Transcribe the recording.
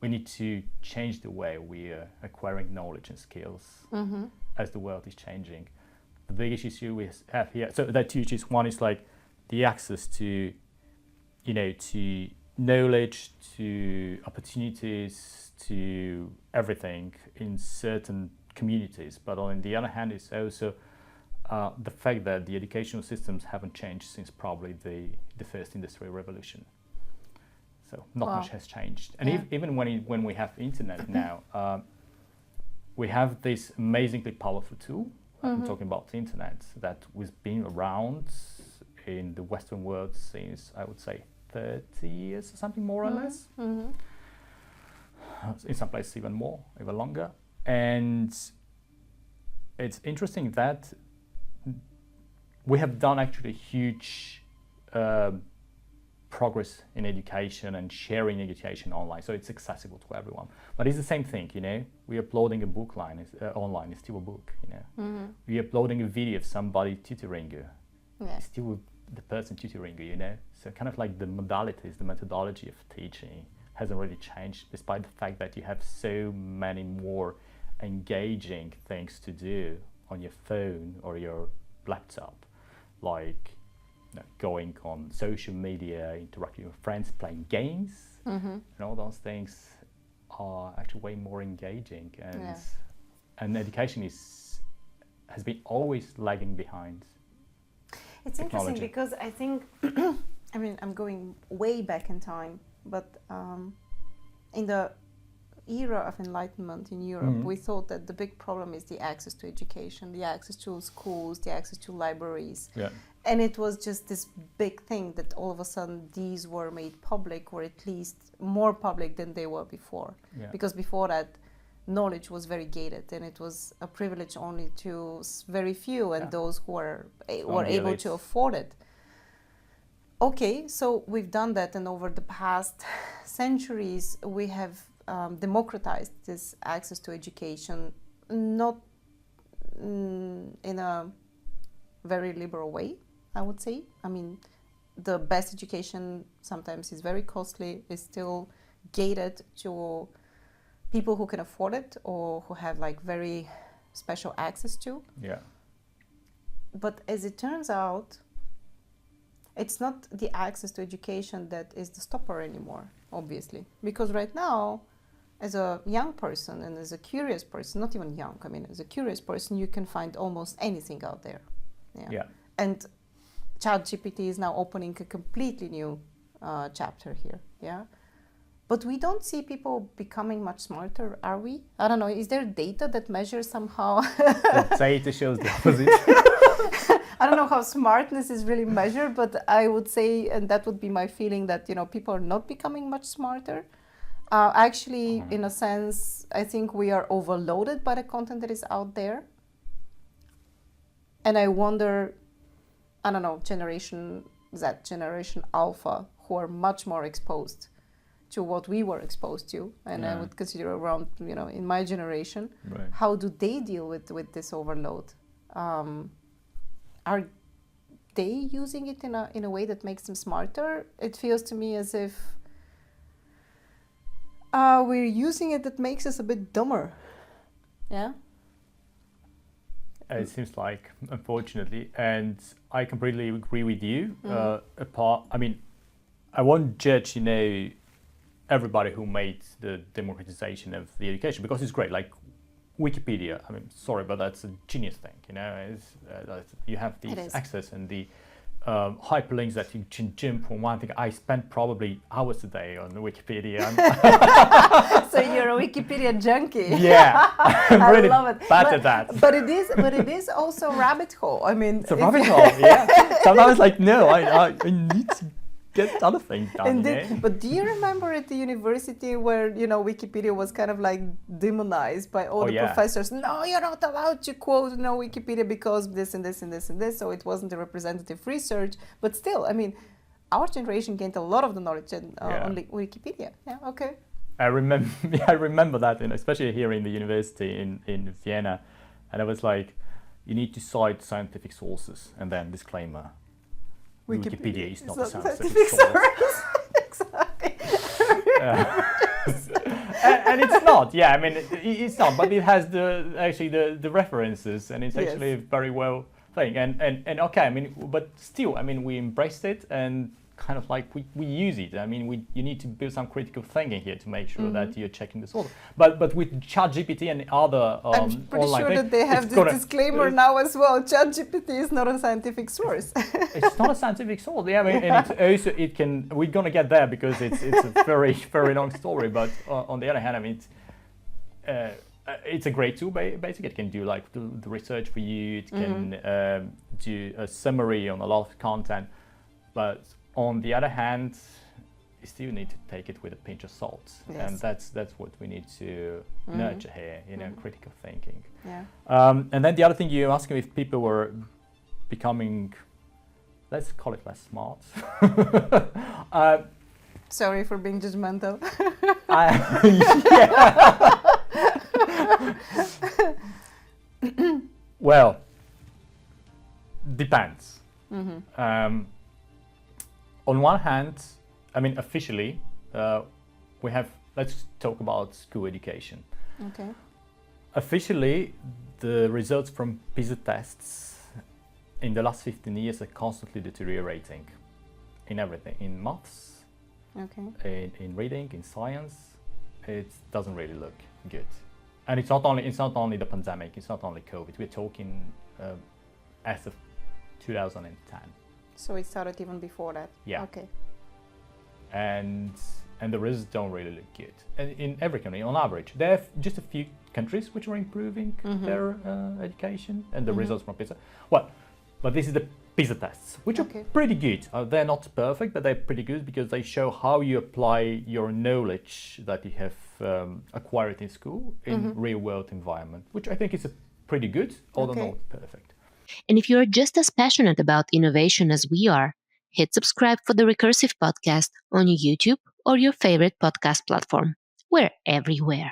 we need to change the way we are acquiring knowledge and skills as the world is changing. The biggest issue we have here, so there are two issues. One is like the access to, to knowledge, to opportunities, to everything in certain communities. But on the other hand, it's also the fact that the educational systems haven't changed since probably the first industrial revolution. So not much has changed. And even when we have internet now, we have this amazingly powerful tool. I'm talking about the internet that has been around in the Western world since, I would say, 30 years or something, more or less. In some places even more, even longer. And it's interesting that we have done actually huge progress in education and sharing education online, so it's accessible to everyone. But it's the same thing, we're uploading a book online, it's still a book, We're uploading a video of somebody tutoring you, it's still the person tutoring you, So kind of like the modalities, the methodology of teaching hasn't really changed, despite the fact that you have so many more engaging things to do on your phone or your laptop, like going on social media, interacting with friends, playing games, and all those things are actually way more engaging. And education has been always lagging behind. It's technology. Interesting because I think, I'm going way back in time, but in the era of enlightenment in Europe, we thought that the big problem is the access to education, the access to schools, the access to libraries. And it was just this big thing that all of a sudden these were made public, or at least more public than they were before. Because before that, knowledge was very gated, and it was a privilege only to very few, and those who were able to afford it. Okay, so we've done that, and over the past centuries, we have democratized this access to education, not in a very liberal way, I would say. The best education sometimes is very costly, is still gated to people who can afford it or who have like very special access to. But as it turns out, it's not the access to education that is the stopper anymore, obviously. Because right now, as a young person and as a curious person, not even young, as a curious person, you can find almost anything out there. And ChatGPT is now opening a completely new chapter here. But we don't see people becoming much smarter, are we? I don't know, is there data that measures somehow? The data shows the opposite. I don't know how smartness is really measured, but I would say, and that would be my feeling, that people are not becoming much smarter. Actually, in a sense, I think we are overloaded by the content that is out there. And I wonder, I don't know, Generation Z, Generation Alpha, who are much more exposed to what we were exposed to, and I would consider around, in my generation, how do they deal with this overload? Are they using it in a way that makes them smarter? It feels to me as if we're using it that makes us a bit dumber. It seems like, unfortunately, and I completely agree with you. I won't judge, everybody who made the democratization of the education, because it's great. Like Wikipedia, sorry, but that's a genius thing. You have this access and the hyperlinks that you can jump from one thing. I spend probably hours a day on Wikipedia. So you're a Wikipedia junkie. I'm really love it. bad at that. But it is also a rabbit hole. It's a rabbit hole. Sometimes I need to get other things done. Indeed. But do you remember at the university where Wikipedia was kind of like demonized by all the professors? No, you're not allowed to quote Wikipedia because this and this and this and this. So it wasn't a representative research. But still, our generation gained a lot of the knowledge on Wikipedia. I remember that, especially here in the university in Vienna, and I was like, you need to cite scientific sources, and then disclaimer. Wikipedia is not a scientific source. Exactly. and it's not. Yeah, I mean, it's not, but it has the references, and it's actually very well thing. And okay, I mean, but still, I mean, we embraced it and kind of like we use it. I mean, you need to build some critical thinking here to make sure that you're checking the source. But with ChatGPT and other I'm pretty online sure things, that they have this disclaimer now as well. ChatGPT is not a scientific source. It's not a scientific source. Yeah, I mean, and it's also it can. We're gonna get there because it's a very very long story. But on the other hand, I mean, it's a great tool. Basically, it can do like the research for you. It can do a summary on a lot of content. But on the other hand, you still need to take it with a pinch of salt, and that's what we need to nurture here. Critical thinking. Yeah. And then the other thing you asked me if people were becoming, let's call it less smart. Sorry for being judgmental. Well, depends. On one hand, I mean, officially, we have, let's talk about school education. Okay. Officially, the results from PISA tests in the last 15 years are constantly deteriorating in everything, in maths, in reading, in science. It doesn't really look good. And it's not only the pandemic, it's not only COVID. We're talking as of 2010. So it started even before that. Yeah. Okay. And the results don't really look good. And in every country, on average, there are just a few countries which are improving their education and the results from PISA. Well, but this is the PISA tests, which are pretty good. They're not perfect, but they're pretty good because they show how you apply your knowledge that you have acquired in school in real-world environment, which I think is a pretty good, although not perfect. And if you're just as passionate about innovation as we are, hit subscribe for the Recursive podcast on YouTube or your favorite podcast platform. We're everywhere.